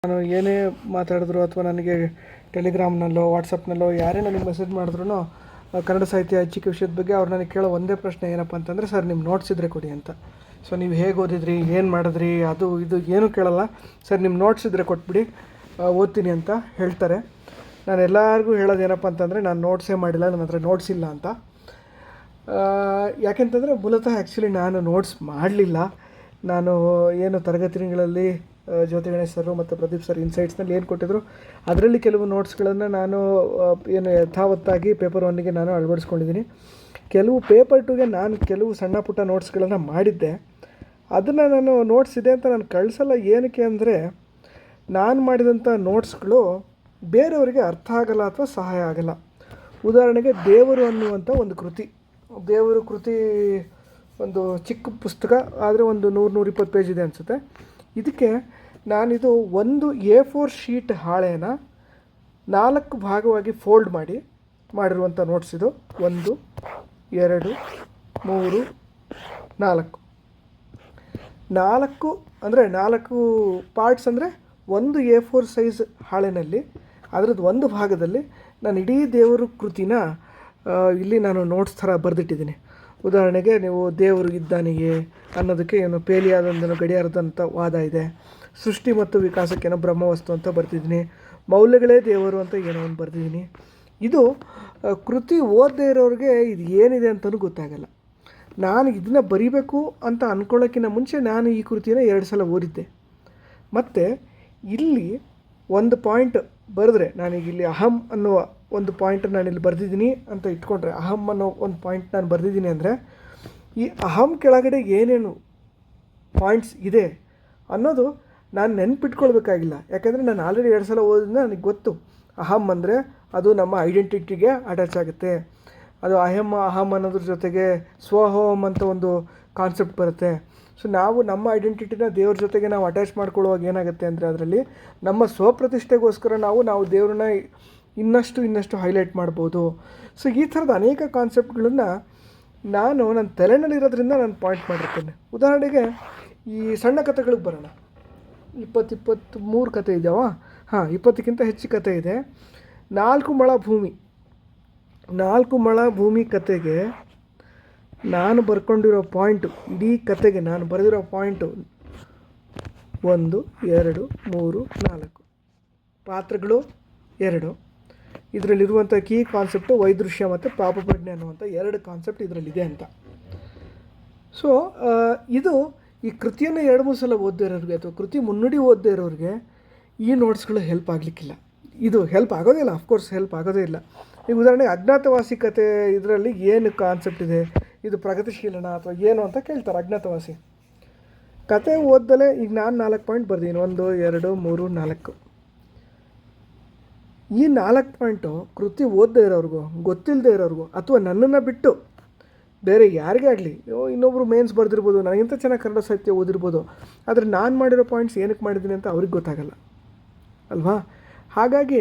ನಾನು ಏನೇ ಮಾತಾಡಿದ್ರು ಅಥವಾ ನನಗೆ ಟೆಲಿಗ್ರಾಮ್ನಲ್ಲೋ ವಾಟ್ಸಪ್ನಲ್ಲೋ ಯಾರೇ ನನಗೆ ಮೆಸೇಜ್ ಮಾಡಿದ್ರು ಕನ್ನಡ ಸಾಹಿತ್ಯ ಐಚ್ಛಿಕ ವಿಷಯದ ಬಗ್ಗೆ ಅವ್ರು ನನಗೆ ಕೇಳೋ ಒಂದೇ ಪ್ರಶ್ನೆ ಏನಪ್ಪ ಅಂತಂದರೆ, ಸರ್ ನಿಮ್ಮ ನೋಟ್ಸ್ ಇದ್ದರೆ ಕೊಡಿ ಅಂತ. ಸೊ ನೀವು ಹೇಗೆ ಓದಿದ್ರಿ, ಏನು ಮಾಡಿದ್ರಿ, ಅದು ಇದು ಏನೂ ಕೇಳಲ್ಲ. ಸರ್ ನಿಮ್ಮ ನೋಟ್ಸ್ ಇದ್ದರೆ ಕೊಟ್ಬಿಡಿ, ಓದ್ತೀನಿ ಅಂತ ಹೇಳ್ತಾರೆ. ನಾನು ಎಲ್ಲರಿಗೂ ಹೇಳೋದು ಏನಪ್ಪ ಅಂತಂದರೆ, ನಾನು ನೋಟ್ಸೇ ಮಾಡಿಲ್ಲ, ನನ್ನ ಹತ್ರ ನೋಟ್ಸ್ ಇಲ್ಲ ಅಂತ. ಯಾಕೆಂತಂದರೆ ಮೂಲತಃ ಆ್ಯಕ್ಚುಲಿ ನಾನು ನೋಟ್ಸ್ ಮಾಡಲಿಲ್ಲ. ನಾನು ಏನು ತರಗತಿಗಳಲ್ಲಿ ಜ್ಯೋತಿ ಗಣೇಶ್ ಸರು ಮತ್ತು ಪ್ರದೀಪ್ ಸರ್ ಇನ್ಸೈಟ್ಸ್ನಲ್ಲಿ ಏನು ಕೊಟ್ಟಿದ್ರು ಅದರಲ್ಲಿ ಕೆಲವು ನೋಟ್ಸ್ಗಳನ್ನು ನಾನು ಏನು ಯಥಾವತ್ತಾಗಿ ಪೇಪರ್ 1ಗೆ ನಾನು ಅಳವಡಿಸ್ಕೊಂಡಿದ್ದೀನಿ. ಕೆಲವು ಪೇಪರ್ 2ಗೆ ನಾನು ಕೆಲವು ಸಣ್ಣ ಪುಟ್ಟ ನೋಟ್ಸ್ಗಳನ್ನು ಮಾಡಿದ್ದೆ. ಅದನ್ನು ನಾನು ನೋಟ್ಸ್ ಇದೆ ಅಂತ ನಾನು ಕಳಿಸಲ್ಲ. ಏನಕ್ಕೆ ಅಂದರೆ, ನಾನು ಮಾಡಿದಂಥ ನೋಟ್ಸ್ಗಳು ಬೇರೆಯವರಿಗೆ ಅರ್ಥ ಆಗಲ್ಲ ಅಥವಾ ಸಹಾಯ ಆಗಲ್ಲ. ಉದಾಹರಣೆಗೆ ದೇವರು ಅನ್ನುವಂಥ ಒಂದು ಕೃತಿ, ದೇವರು ಕೃತಿ ಒಂದು ಚಿಕ್ಕ ಪುಸ್ತಕ, ಆದರೆ ಒಂದು 100-120 ಪೇಜ್ ಇದೆ ಅನಿಸುತ್ತೆ. ಇದಕ್ಕೆ ನಾನಿದು ಒಂದು A4 ಶೀಟ್ ಹಾಳೆನ 4 ಭಾಗವಾಗಿ ಫೋಲ್ಡ್ ಮಾಡಿರುವಂಥ ನೋಟ್ಸ್ ಇದು. 1 2 3 4 ಅಂದರೆ 4 ಪಾರ್ಟ್ಸ್, ಅಂದರೆ ಒಂದು A4 ಸೈಜ್ ಹಾಳೆನಲ್ಲಿ ಅದರದ್ದು ಒಂದು ಭಾಗದಲ್ಲಿ ನಾನು ಇಡೀ ದೇವರು ಕೃತಿನ ಇಲ್ಲಿ ನಾನು ನೋಟ್ಸ್ ಥರ ಬರೆದಿಟ್ಟಿದ್ದೀನಿ. ಉದಾಹರಣೆಗೆ, ನೀವು ದೇವರು ಇದ್ದಾನೆಯೇ ಅನ್ನೋದಕ್ಕೆ ಏನು ಪೇಲಿಯಾದೊಂದನ್ನು ಗಡಿಯಾರದಂಥ ವಾದ ಇದೆ. ಸೃಷ್ಟಿ ಮತ್ತು ವಿಕಾಸಕ್ಕೇನೋ ಬ್ರಹ್ಮವಸ್ತು ಅಂತ ಬರ್ತಿದ್ದೀನಿ. ಮೌಲ್ಯಗಳೇ ದೇವರು ಅಂತ ಏನೋ ಒಂದು ಬರ್ತಿದ್ದೀನಿ. ಇದು ಕೃತಿ ಓದದೇ ಇರೋರಿಗೆ ಇದು ಏನಿದೆ ಅಂತಲೂ ಗೊತ್ತಾಗಲ್ಲ. ನಾನು ಇದನ್ನ ಬರಿಬೇಕು ಅಂತ ಅಂದ್ಕೊಳ್ಳೋಕ್ಕಿಂತ ಮುಂಚೆ ನಾನು ಈ ಕೃತಿನ 2 ಸಲ ಓದಿದ್ದೆ. ಮತ್ತು ಇಲ್ಲಿ ಒಂದು ಪಾಯಿಂಟ್ ಬರೆದ್ರೆ, ನಾನೀಗ ಇಲ್ಲಿ ಅಹಂ ಅನ್ನುವ ಒಂದು ಪಾಯಿಂಟ್ ನಾನಿಲ್ಲಿ ಬರೆದಿದ್ದೀನಿ ಅಂತ ಇಟ್ಕೊಂಡ್ರೆ, ಅಹಂ ಅನ್ನೋ ಒಂದು ಪಾಯಿಂಟ್ ನಾನು ಬರೆದಿದ್ದೀನಿ ಅಂದರೆ, ಈ ಅಹಂ ಕೆಳಗಡೆ ಏನೇನು ಪಾಯಿಂಟ್ಸ್ ಇದೆ ಅನ್ನೋದು ನಾನು ನೆನ್ಪಿಟ್ಕೊಳ್ಬೇಕಾಗಿಲ್ಲ. ಯಾಕೆಂದರೆ ನಾನು ಆಲ್ರೆಡಿ 2 ಸಲ ಓದಿದ್ರೆ ನನಗೆ ಗೊತ್ತು. ಅಹಂ ಅಂದರೆ ಅದು ನಮ್ಮ ಐಡೆಂಟಿಟಿಗೆ ಅಟ್ಯಾಚ್ ಆಗುತ್ತೆ. ಅದು ಅಹಂ ಅನ್ನೋದ್ರ ಜೊತೆಗೆ ಸ್ವಹೋಮ್ ಅಂತ ಒಂದು ಕಾನ್ಸೆಪ್ಟ್ ಬರುತ್ತೆ. ಸೊ ನಾವು ನಮ್ಮ ಐಡೆಂಟಿಟಿನ ದೇವ್ರ ಜೊತೆಗೆ ನಾವು ಅಟ್ಯಾಚ್ ಮಾಡ್ಕೊಳ್ಳುವಾಗ ಏನಾಗುತ್ತೆ ಅಂದರೆ, ಅದರಲ್ಲಿ ನಮ್ಮ ಸ್ವಪ್ರತಿಷ್ಠೆಗೋಸ್ಕರ ನಾವು ದೇವ್ರನ್ನ ಇನ್ನಷ್ಟು ಹೈಲೈಟ್ ಮಾಡ್ಬೋದು. ಸೊ ಈ ಥರದ ಅನೇಕ ಕಾನ್ಸೆಪ್ಟ್ಗಳನ್ನು ನನ್ನ ತಲೆನಲ್ಲಿರೋದ್ರಿಂದ ನಾನು ಪಾಯಿಂಟ್ ಮಾಡಿರ್ತೇನೆ. ಉದಾಹರಣೆಗೆ, ಈ ಸಣ್ಣ ಕಥೆಗಳಿಗೆ ಬರೋಣ. 23 ಕತೆ ಇದ್ದಾವ? 20ಕ್ಕಿಂತ ಹೆಚ್ಚು ಕತೆ ಇದೆ. 4 ಮೊಳ ಭೂಮಿ ಕತೆಗೆ ನಾನು ಬರ್ಕೊಂಡಿರೋ ಪಾಯಿಂಟು, ಇಡೀ ಕತೆಗೆ ನಾನು ಬರೆದಿರೋ ಪಾಯಿಂಟು 1 2 3 4 ಪಾತ್ರಗಳು 2. ಇದರಲ್ಲಿರುವಂಥ ಕೀ ಕಾನ್ಸೆಪ್ಟು ವೈದೃಶ್ಯ ಮತ್ತು ಪಾಪಪ್ರಜ್ಞೆ ಅನ್ನುವಂಥ 2 ಕಾನ್ಸೆಪ್ಟ್ ಇದರಲ್ಲಿದೆ ಅಂತ. ಸೊ ಇದು ಈ ಕೃತಿಯನ್ನು 2-3 ಸಲ ಓದದೇ ಇರೋರಿಗೆ ಅಥವಾ ಕೃತಿ ಮುನ್ನುಡಿ ಓದದೇ ಇರೋರಿಗೆ ಈ ನೋಟ್ಸ್ಗಳು ಹೆಲ್ಪ್ ಆಗಲಿಕ್ಕಿಲ್ಲ. ಇದು ಹೆಲ್ಪ್ ಆಗೋದೇ ಇಲ್ಲ, ಅಫ್ಕೋರ್ಸ್ ಹೆಲ್ಪ್ ಆಗೋದೇ ಇಲ್ಲ. ಈಗ ಉದಾಹರಣೆಗೆ ಅಜ್ಞಾತವಾಸಿ ಕತೆ, ಇದರಲ್ಲಿ ಏನು ಕಾನ್ಸೆಪ್ಟ್ ಇದೆ, ಇದು ಪ್ರಗತಿಶೀಲನ ಅಥವಾ ಏನು ಅಂತ ಕೇಳ್ತಾರೆ. ಅಜ್ಞಾತವಾಸಿ ಕತೆ ಓದ್ದಲೇ ಈಗ ನಾನು 4 ಪಾಯಿಂಟ್ ಬರ್ದೀನಿ. 1 2 3 4. ಈ 4 ಪಾಯಿಂಟು ಕೃತಿ ಓದದೇ ಇರೋರಿಗೂ, ಗೊತ್ತಿಲ್ಲದೆ ಇರೋರಿಗೂ, ಅಥವಾ ನನ್ನನ್ನು ಬಿಟ್ಟು ಬೇರೆ ಯಾರಿಗೇ ಆಗಲಿ, ಇನ್ನೊಬ್ಬರು ಮೇನ್ಸ್ ಬರೆದಿರ್ಬೋದು, ನನಗಿಂತ ಚೆನ್ನಾಗಿ ಕನ್ನಡ ಸಾಹಿತ್ಯ ಓದಿರ್ಬೋದು, ಆದರೆ ನಾನು ಮಾಡಿರೋ ಪಾಯಿಂಟ್ಸ್ ಏನಕ್ಕೆ ಮಾಡಿದ್ದೀನಿ ಅಂತ ಅವ್ರಿಗೆ ಗೊತ್ತಾಗಲ್ಲ ಅಲ್ವಾ? ಹಾಗಾಗಿ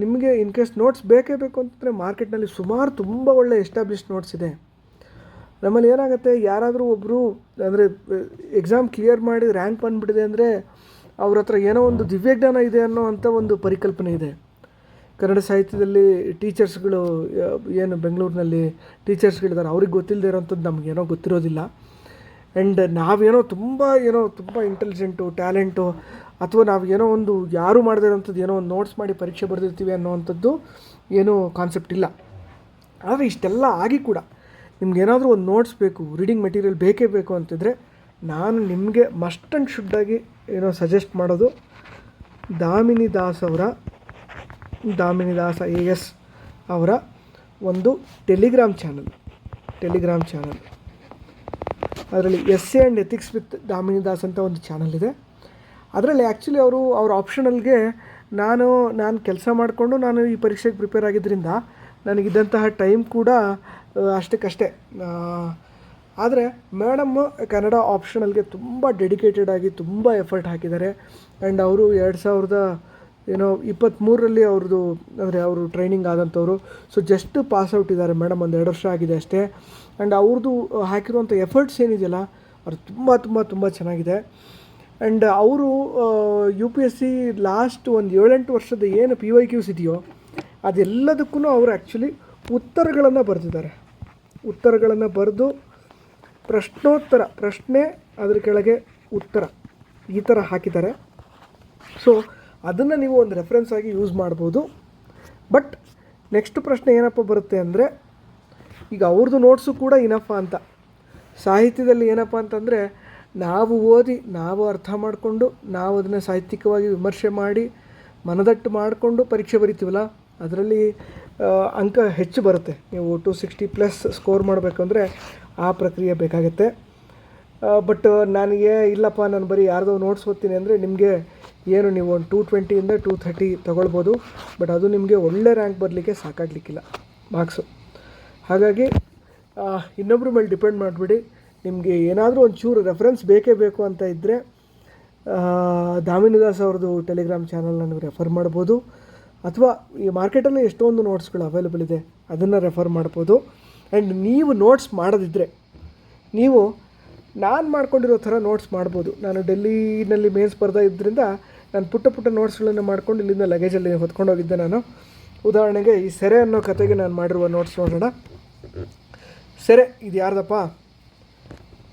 ನಿಮಗೆ ಇನ್ ಕೇಸ್ ನೋಟ್ಸ್ ಬೇಕೇ ಬೇಕು ಅಂತಂದರೆ ಮಾರ್ಕೆಟ್ನಲ್ಲಿ ಸುಮಾರು ತುಂಬ ಒಳ್ಳೆ ಎಸ್ಟಾಬ್ಲಿಷ್ಡ್ ನೋಟ್ಸ್ ಇದೆ. ನಮ್ಮಲ್ಲಿ ಏನಾಗುತ್ತೆ, ಯಾರಾದರೂ ಒಬ್ಬರು ಅಂದರೆ ಎಕ್ಸಾಮ್ ಕ್ಲಿಯರ್ ಮಾಡಿ ರ್ಯಾಂಕ್ ಬಂದುಬಿಟ್ಟಿದೆ ಅಂದರೆ ಅವ್ರ ಹತ್ರ ಏನೋ ಒಂದು ದಿವ್ಯಜ್ಞಾನ ಇದೆ ಅನ್ನೋ ಅಂಥ ಒಂದು ಪರಿಕಲ್ಪನೆ ಇದೆ. ಕನ್ನಡ ಸಾಹಿತ್ಯದಲ್ಲಿ ಟೀಚರ್ಸ್ಗಳು ಏನು ಬೆಂಗಳೂರಿನಲ್ಲಿ ಟೀಚರ್ಸ್ಗಳಿದ್ದಾರೆ, ಅವ್ರಿಗೆ ಗೊತ್ತಿಲ್ಲದೆ ಇರೋಂಥದ್ದು ನಮಗೇನೋ ಗೊತ್ತಿರೋದಿಲ್ಲ. ಆ್ಯಂಡ್ ನಾವೇನೋ ತುಂಬ ಇಂಟೆಲಿಜೆಂಟು, ಟ್ಯಾಲೆಂಟು, ಅಥವಾ ನಾವು ಏನೋ ಒಂದು ಯಾರೂ ಮಾಡದೇ ಇರೋಂಥದ್ದು ಏನೋ ಒಂದು ನೋಟ್ಸ್ ಮಾಡಿ ಪರೀಕ್ಷೆ ಬರೆದಿರ್ತೀವಿ ಅನ್ನೋವಂಥದ್ದು ಏನೂ ಕಾನ್ಸೆಪ್ಟ್ ಇಲ್ಲ. ಆದರೆ ಇಷ್ಟೆಲ್ಲ ಆಗಿ ಕೂಡ ನಿಮ್ಗೇನಾದರೂ ಒಂದು ನೋಟ್ಸ್ ಬೇಕು, ರೀಡಿಂಗ್ ಮೆಟೀರಿಯಲ್ ಬೇಕೇ ಬೇಕು ಅಂತಿದ್ರೆ, ನಾನು ನಿಮಗೆ ಮಸ್ಟ್ ಆ್ಯಂಡ್ ಶುಡ್ಡಾಗಿ ಸಜೆಸ್ಟ್ ಮಾಡೋದು ದಾಮಿನಿ ದಾಸ್ AS ಅವರ ಒಂದು ಟೆಲಿಗ್ರಾಮ್ ಚಾನಲ್. ಅದರಲ್ಲಿ essay and ethics with Damini Das ಅಂತ ಒಂದು ಚಾನಲ್ ಇದೆ. ಅದರಲ್ಲಿ ಆ್ಯಕ್ಚುಲಿ ಅವ್ರ ಆಪ್ಷನಲ್ಗೆ ನಾನು ಕೆಲಸ ಮಾಡಿಕೊಂಡು ನಾನು ಈ ಪರೀಕ್ಷೆಗೆ ಪ್ರಿಪೇರ್ ಆಗಿದ್ದರಿಂದ ನನಗಿದ್ದಂತಹ ಟೈಮ್ ಕೂಡ ಅಷ್ಟಕ್ಕಷ್ಟೇ. ಆದರೆ ಮೇಡಮ್ಮು ಕನ್ನಡ ಆಪ್ಷನಲ್ಗೆ ತುಂಬ ಡೆಡಿಕೇಟೆಡ್ ಆಗಿ ತುಂಬ ಎಫರ್ಟ್ ಹಾಕಿದ್ದಾರೆ. ಆ್ಯಂಡ್ ಅವರು 2023ರಲ್ಲಿ ಅವ್ರದ್ದು ಅಂದರೆ ಅವರು ಟ್ರೈನಿಂಗ್ ಆದಂಥವ್ರು. ಸೊ ಜಸ್ಟ್ ಪಾಸ್ಔಟ್ ಇದ್ದಾರೆ ಮೇಡಮ್, ಒಂದು 2 ವರ್ಷ ಆಗಿದೆ ಅಷ್ಟೇ. ಆ್ಯಂಡ್ ಅವ್ರದ್ದು ಹಾಕಿರುವಂಥ ಎಫರ್ಟ್ಸ್ ಏನಿದೆಯಲ್ಲ ಅದು ತುಂಬ ಚೆನ್ನಾಗಿದೆ. ಆ್ಯಂಡ್ ಅವರು UPSC ಲಾಸ್ಟ್ ಒಂದು 7-8 ವರ್ಷದ ಏನು PYQs ಇದೆಯೋ ಅದೆಲ್ಲದಕ್ಕೂ ಅವರು ಆ್ಯಕ್ಚುಲಿ ಉತ್ತರಗಳನ್ನು ಬರೆದಿದ್ದಾರೆ. ಉತ್ತರಗಳನ್ನು ಬರೆದು ಪ್ರಶ್ನೋತ್ತರ, ಪ್ರಶ್ನೆ ಅದ್ರ ಕೆಳಗೆ ಉತ್ತರ ಈ ಥರ ಹಾಕಿದ್ದಾರೆ. ಸೊ ಅದನ್ನು ನೀವು ಒಂದು ರೆಫರೆನ್ಸ್ ಆಗಿ ಯೂಸ್ ಮಾಡ್ಬೋದು. ಬಟ್ ನೆಕ್ಸ್ಟ್ ಪ್ರಶ್ನೆ ಏನಪ್ಪ ಬರುತ್ತೆ ಅಂದರೆ, ಈಗ ಅವ್ರದ್ದು ನೋಟ್ಸು ಕೂಡ ಇನಫ ಅಂತ. ಸಾಹಿತ್ಯದಲ್ಲಿ ಏನಪ್ಪ ಅಂತಂದರೆ, ನಾವು ಓದಿ ನಾವು ಅರ್ಥ ಮಾಡಿಕೊಂಡು ನಾವು ಅದನ್ನು ಸಾಹಿತ್ಯಿಕವಾಗಿ ವಿಮರ್ಶೆ ಮಾಡಿ ಮನದಟ್ಟು ಮಾಡಿಕೊಂಡು ಪರೀಕ್ಷೆ ಬರಿತೀವಲ್ಲ, ಅದರಲ್ಲಿ ಅಂಕ ಹೆಚ್ಚು ಬರುತ್ತೆ. ನೀವು 260+ ಸ್ಕೋರ್ ಮಾಡಬೇಕಂದ್ರೆ ಆ ಪ್ರಕ್ರಿಯೆ ಬೇಕಾಗುತ್ತೆ. ಬಟ್ ನನಗೆ ಇಲ್ಲಪ್ಪ, ನಾನು ಬರೀ ಯಾರ್ದೋ ನೋಟ್ಸ್ ಓದ್ತೀನಿ ಅಂದರೆ ನಿಮಗೆ ಏನು ನೀವು ಒಂದು 220ಇಂದ 230 ತೊಗೊಳ್ಬೋದು. ಬಟ್ ಅದು ನಿಮಗೆ ಒಳ್ಳೆ ರ್ಯಾಂಕ್ ಬರಲಿಕ್ಕೆ ಸಾಕಾಗಲಿಕ್ಕಿಲ್ಲ ಮಾರ್ಕ್ಸು. ಹಾಗಾಗಿ ಇನ್ನೊಬ್ಬರ ಮೇಲೆ ಡಿಪೆಂಡ್ ಮಾಡಿಬಿಡಿ. ನಿಮಗೆ ಏನಾದರೂ ಒಂಚೂರು ರೆಫರೆನ್ಸ್ ಬೇಕೇ ಬೇಕು ಅಂತ ಇದ್ದರೆ ದಾಮಿನಿದಾಸ್ ಅವ್ರದ್ದು ಟೆಲಿಗ್ರಾಮ್ ಚಾನಲ್ನ ನೀವು ರೆಫರ್ ಮಾಡ್ಬೋದು. ಅಥವಾ ಈ ಮಾರ್ಕೆಟಲ್ಲಿ ಎಷ್ಟೊಂದು ನೋಟ್ಸ್ಗಳು ಅವೈಲೇಬಲ್ ಇದೆ, ಅದನ್ನು ರೆಫರ್ ಮಾಡ್ಬೋದು. ಆ್ಯಂಡ್ ನೀವು ನೋಟ್ಸ್ ಮಾಡೋದಿದ್ದರೆ ನೀವು ನಾನು ಮಾಡ್ಕೊಂಡಿರೋ ಥರ ನೋಟ್ಸ್ ಮಾಡ್ಬೋದು. ನಾನು ಡೆಲ್ಲಿನಲ್ಲಿ ಮೇನ್ಸ್ ಬರ್ತಾ ಇದ್ದರಿಂದ ನಾನು ಪುಟ್ಟ ನೋಟ್ಸ್ಗಳನ್ನು ಮಾಡ್ಕೊಂಡು ಇಲ್ಲಿಂದ ಲಗೇಜಲ್ಲಿ ಹೊತ್ಕೊಂಡೋಗಿದ್ದೆ ನಾನು. ಉದಾಹರಣೆಗೆ ಈ ಸೆರೆ ಅನ್ನೋ ಕತೆಗೆ ನಾನು ಮಾಡಿರುವ ನೋಟ್ಸ್ ನೋಡೋಣ. ಸೆರೆ ಇದು ಯಾರ್ದಪ್ಪ?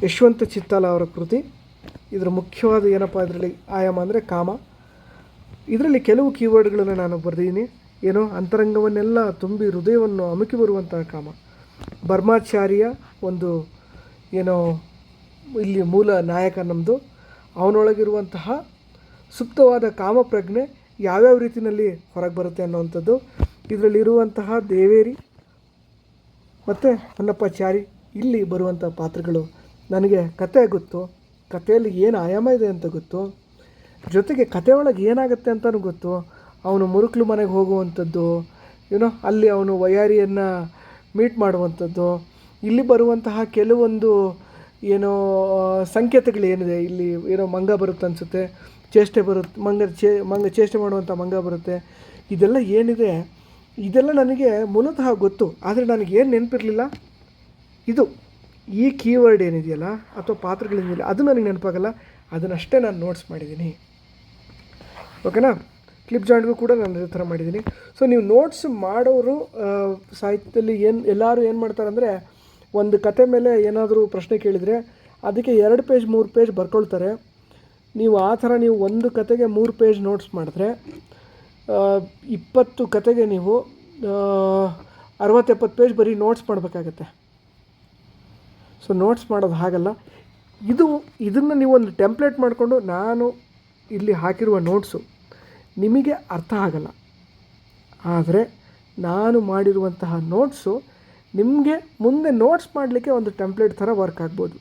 ಯಶವಂತ ಚಿತ್ತಾಲ ಅವರ ಕೃತಿ. ಇದರ ಮುಖ್ಯವಾದ ಏನಪ್ಪ ಇದರಲ್ಲಿ ಆಯಾಮ ಅಂದರೆ ಕಾಮ. ಇದರಲ್ಲಿ ಕೆಲವು ಕೀವರ್ಡ್ಗಳನ್ನು ನಾನು ಬರೆದಿದ್ದೀನಿ. ಏನೋ ಅಂತರಂಗವನ್ನೆಲ್ಲ ತುಂಬಿ ಹೃದಯವನ್ನು ಅಮುಕಿ ಬರುವಂತಹ ಕಾಮ. ಬರ್ಮಾಚಾರ್ಯ ಒಂದು ಏನೋ ಇಲ್ಲಿ ಮೂಲ ನಾಯಕ ನಮ್ಮದು. ಅವನೊಳಗಿರುವಂತಹ ಸುಪ್ತವಾದ ಕಾಮಪ್ರಜ್ಞೆ ಯಾವ್ಯಾವ ರೀತಿಯಲ್ಲಿ ಹೊರಗೆ ಬರುತ್ತೆ ಅನ್ನೋವಂಥದ್ದು. ಇದರಲ್ಲಿರುವಂತಹ ದೇವೇರಿ ಮತ್ತು ಹೊನ್ನಪ್ಪಾಚಾರಿ ಇಲ್ಲಿ ಬರುವಂಥ ಪಾತ್ರಗಳು. ನನಗೆ ಕತೆ ಗೊತ್ತು, ಕಥೆಯಲ್ಲಿ ಏನು ಆಯಾಮ ಇದೆ ಅಂತ ಗೊತ್ತು, ಜೊತೆಗೆ ಕತೆ ಒಳಗೆ ಏನಾಗುತ್ತೆ ಅಂತಲೂ ಗೊತ್ತು. ಅವನು ಮುರುಕ್ಲು ಮನೆಗೆ ಹೋಗುವಂಥದ್ದು, ಅಲ್ಲಿ ಅವನು ವಯಾರಿಯನ್ನು ಮೀಟ್ ಮಾಡುವಂಥದ್ದು, ಇಲ್ಲಿ ಬರುವಂತಹ ಕೆಲವೊಂದು ಏನೋ ಸಂಕೇತಗಳು ಏನಿದೆ. ಇಲ್ಲಿ ಏನೋ ಮಂಗ ಬರುತ್ತೆ ಅನಿಸುತ್ತೆ, ಚೇಷ್ಟೆ ಬರುತ್ತೆ, ಮಂಗ ಚೇಷ್ಟೆ ಮಾಡುವಂಥ ಮಂಗ ಬರುತ್ತೆ. ಇದೆಲ್ಲ ಏನಿದೆ ಇದೆಲ್ಲ ನನಗೆ ಮೂಲತಃ ಗೊತ್ತು, ಆದರೆ ನನಗೇನು ನೆನಪಿರಲಿಲ್ಲ. ಇದು ಈ ಕೀವರ್ಡ್ ಏನಿದೆಯಲ್ಲ ಅಥವಾ ಪಾತ್ರಗಳೇನಿಲ್ಲ ಅದು ನನಗೆ ನೆನಪಾಗಲ್ಲ. ಅದನ್ನಷ್ಟೇ ನಾನು ನೋಟ್ಸ್ ಮಾಡಿದ್ದೀನಿ. ಓಕೆನಾ? ಕ್ಲಿಪ್ ಜಾಯಿಂಟ್ಗೂ ಕೂಡ ನಾನು ಇದೇ ಥರ ಮಾಡಿದ್ದೀನಿ. ಸೊ ನೀವು ನೋಟ್ಸ್ ಮಾಡೋರು ಸಾಹಿತ್ಯದಲ್ಲಿ ಎಲ್ಲರೂ ಏನು ಮಾಡ್ತಾರೆ ಅಂದರೆ, ಒಂದು ಕತೆ ಮೇಲೆ ಏನಾದರೂ ಪ್ರಶ್ನೆ ಕೇಳಿದರೆ ಅದಕ್ಕೆ 2 ಪೇಜ್ 3 ಪೇಜ್ ಬರ್ಕೊಳ್ತಾರೆ. ನೀವು ಆ ಥರ ನೀವು ಒಂದು ಕತೆಗೆ 3 ಪೇಜ್ ನೋಟ್ಸ್ ಮಾಡಿದ್ರೆ 20 ಕತೆಗೆ ನೀವು 60-70 ಪೇಜ್ ಬರೀ ನೋಟ್ಸ್ ಮಾಡಬೇಕಾಗತ್ತೆ. ಸೊ ನೋಟ್ಸ್ ಮಾಡೋದು ಹಾಗಲ್ಲ. ಇದನ್ನು ನೀವು ಒಂದು ಟೆಂಪ್ಲೇಟ್ ಮಾಡಿಕೊಂಡು ನಾನು ಇಲ್ಲಿ ಹಾಕಿರುವ ನೋಟ್ಸು ನಿಮಗೆ ಅರ್ಥ ಆಗಲ್ಲ, ಆದರೆ ನಾನು ಮಾಡಿರುವಂತಹ ನೋಟ್ಸು ನಿಮಗೆ ಮುಂದೆ ನೋಟ್ಸ್ ಮಾಡಲಿಕ್ಕೆ ಒಂದು ಟೆಂಪ್ಲೇಟ್ ಥರ ವರ್ಕ್ ಆಗ್ಬೋದು.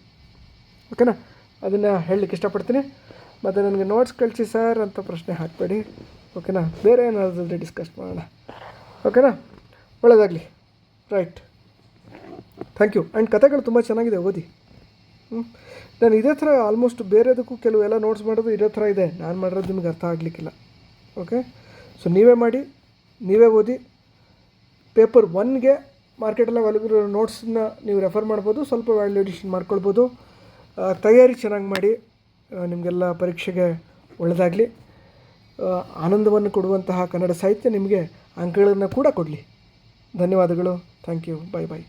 ಓಕೆನಾ? ಅದನ್ನು ಹೇಳಲಿಕ್ಕೆ ಇಷ್ಟಪಡ್ತೀನಿ. ಮತ್ತು ನನಗೆ ನೋಟ್ಸ್ ಕಳಿಸಿ ಸರ್ ಅಂತ ಪ್ರಶ್ನೆ ಹಾಕಬೇಡಿ. ಓಕೆನಾ? ಬೇರೆ ಏನಾದರೂ ಡಿಸ್ಕಸ್ ಮಾಡೋಣ. ಓಕೆನಾ? ಒಳ್ಳೆಯದಾಗಲಿ. Right, thank you. ಆ್ಯಂಡ್ ಕಥೆಗಳು ತುಂಬ ಚೆನ್ನಾಗಿದೆ, ಓದಿ. ನಾನು ಇದೇ ಥರ ಆಲ್ಮೋಸ್ಟ್ ಬೇರೆದಕ್ಕೂ ಕೆಲವೆಲ್ಲ ನೋಟ್ಸ್ ಮಾಡೋದು ಇದೇ ಥರ ಇದೆ. ನಾನು ಮಾಡಿರೋದು ನಿಮಗೆ ಅರ್ಥ ಆಗಲಿಕ್ಕಿಲ್ಲ. ಓಕೆ? ಸೊ ನೀವೇ ಮಾಡಿ, ನೀವೇ ಓದಿ. ಪೇಪರ್ 1ಗೆ ಮಾರ್ಕೆಟಲ್ಲಿ ಅವೈಲೇಬಲ್ ನೋಟ್ಸನ್ನ ನೀವು ರೆಫರ್ ಮಾಡ್ಬೋದು, ಸ್ವಲ್ಪ ವ್ಯಾಲ್ಯೂ ಎಡಿಷನ್ ಮಾಡ್ಕೊಳ್ಬೋದು. ತಯಾರಿ ಚೆನ್ನಾಗಿ ಮಾಡಿ, ನಿಮಗೆಲ್ಲ ಪರೀಕ್ಷೆಗೆ ಒಳ್ಳೆಯದಾಗಲಿ. ಆನಂದವನ್ನು ಕೊಡುವಂತಹ ಕನ್ನಡ ಸಾಹಿತ್ಯ ನಿಮಗೆ ಅಂಕಗಳನ್ನು ಕೂಡ ಕೊಡಲಿ. ಧನ್ಯವಾದಗಳು. Thank you. Bye bye.